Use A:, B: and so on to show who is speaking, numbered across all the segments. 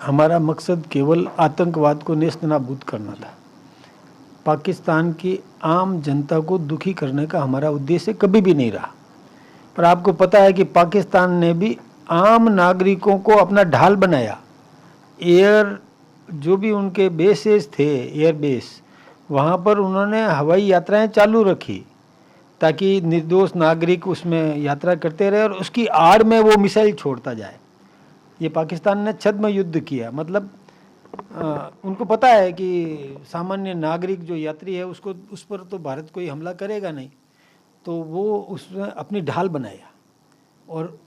A: हमारा मकसद केवल आतंकवाद को नेस्तनाबूद करना था। पाकिस्तान की आम जनता को दुखी करने का हमारा उद्देश्य कभी भी नहीं रहा। पर आपको पता है कि पाकिस्तान ने भी आम नागरिकों को अपना ढाल बनाया। एयर जो भी उनके बेसेस थे, एयर बेस, वहाँ पर उन्होंने हवाई यात्राएं चालू रखी ताकि निर्दोष नागरिक उसमें यात्रा करते रहे और उसकी आड़ में वो मिसाइल छोड़ता जाए। ये पाकिस्तान ने छद्म युद्ध किया। मतलब उनको पता है कि सामान्य नागरिक जो यात्री है उसको उस पर तो भारत कोई हमला करेगा नहीं, तो वो उसने अपनी ढाल बनाया और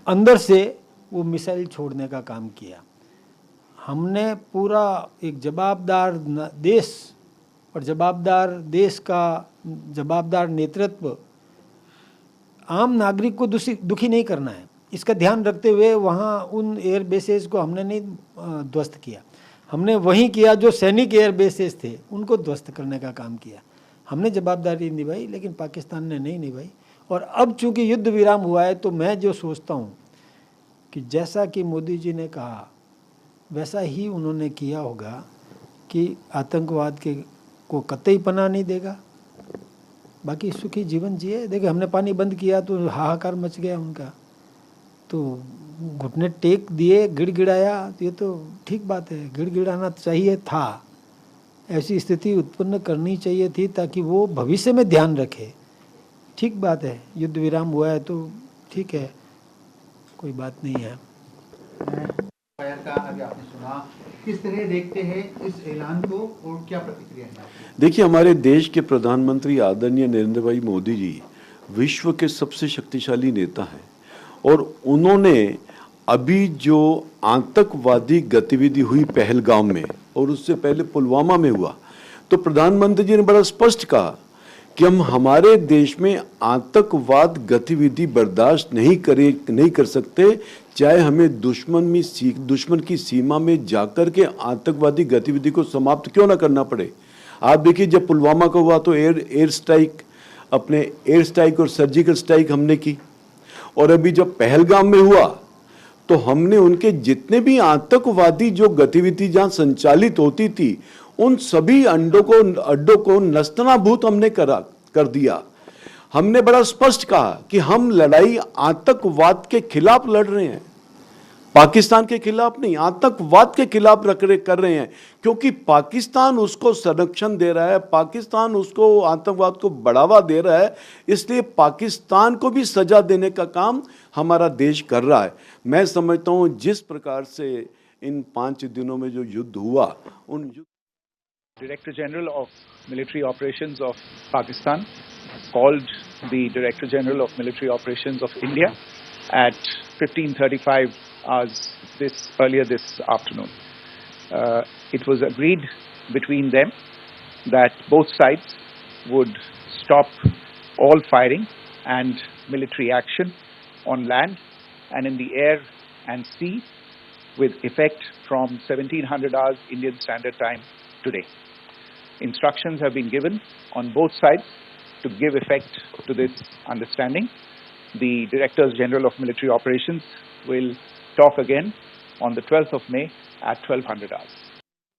A: अंदर से वो मिसाइल छोड़ने का काम किया। हमने पूरा एक जवाबदार देश और जवाबदार देश का जवाबदार नेतृत्व, आम नागरिक को दुखी नहीं करना है, इसका ध्यान रखते हुए वहाँ उन एयर बेसेस को हमने नहीं ध्वस्त किया। हमने वहीं किया जो सैनिक एयर बेसेस थे, उनको ध्वस्त करने का काम किया। हमने जवाबदारी निभाई, लेकिन पाकिस्तान ने नहीं निभाई। और अब चूंकि युद्ध विराम हुआ है, तो मैं जो सोचता हूँ कि जैसा कि मोदी जी ने कहा वैसा ही उन्होंने किया होगा कि आतंकवाद को कतई पनाह नहीं देगा, बाकी सुखी जीवन जिए। देखिए, हमने पानी बंद किया तो हाहाकार मच गया उनका, तो घुटने टेक दिए, गिड़गिड़ाया, ये तो ठीक बात है, गिड़गिड़ाना चाहिए था। ऐसी स्थिति उत्पन्न करनी चाहिए थी ताकि वो भविष्य में ध्यान रखे। ठीक बात है, युद्ध विराम हुआ है तो ठीक है, कोई बात नहीं है।
B: का अभी आपने सुना, किस तरह देखते हैं इस ऐलान को और क्या प्रतिक्रिया है आपकी?
C: देखिए, हमारे देश के प्रधानमंत्री आदरणीय नरेंद्र भाई मोदी जी विश्व के सबसे शक्तिशाली नेता हैं और उन्होंने अभी जो आतंकवादी गतिविधि हुई पहलगाम में और उससे पहले पुलवामा में हुआ, तो प्रधानमंत्री जी ने बड़ा स्पष्ट कहा कि हम हमारे देश में आतंकवाद गतिविधि बर्दाश्त नहीं कर सकते, चाहे हमें दुश्मन की सीमा में जाकर के आतंकवादी गतिविधि को समाप्त क्यों ना करना पड़े। आप देखिए, जब पुलवामा का हुआ तो एयर स्ट्राइक और सर्जिकल स्ट्राइक हमने की, और अभी जब पहलगाम में हुआ तो हमने उनके जितने भी आतंकवादी जो गतिविधि जहां संचालित होती थी, उन सभी अड्डों को नस्तनाबूद हमने कर दिया। हमने बड़ा स्पष्ट कहा कि हम लड़ाई आतंकवाद के खिलाफ लड़ रहे हैं, पाकिस्तान के खिलाफ नहीं, आतंकवाद के खिलाफ कर रहे हैं, क्योंकि पाकिस्तान उसको संरक्षण दे रहा है, पाकिस्तान उसको आतंकवाद को बढ़ावा दे रहा है, इसलिए पाकिस्तान को भी सजा देने का काम हमारा देश कर रहा है। मैं समझता हूं जिस प्रकार से इन 5 दिनों में जो युद्ध हुआ, उन
D: Director General of Military Operations of Pakistan called the Director General of Military Operations of India at 15:35 hours earlier this afternoon. It was agreed between them that both sides would stop all firing and military action on land and in the air and sea with effect from 1700 hours Indian Standard Time today. Instructions have been given on both sides to give effect to this understanding. The Directors General of Military Operations will talk again on the 12th of May at 1200 hours.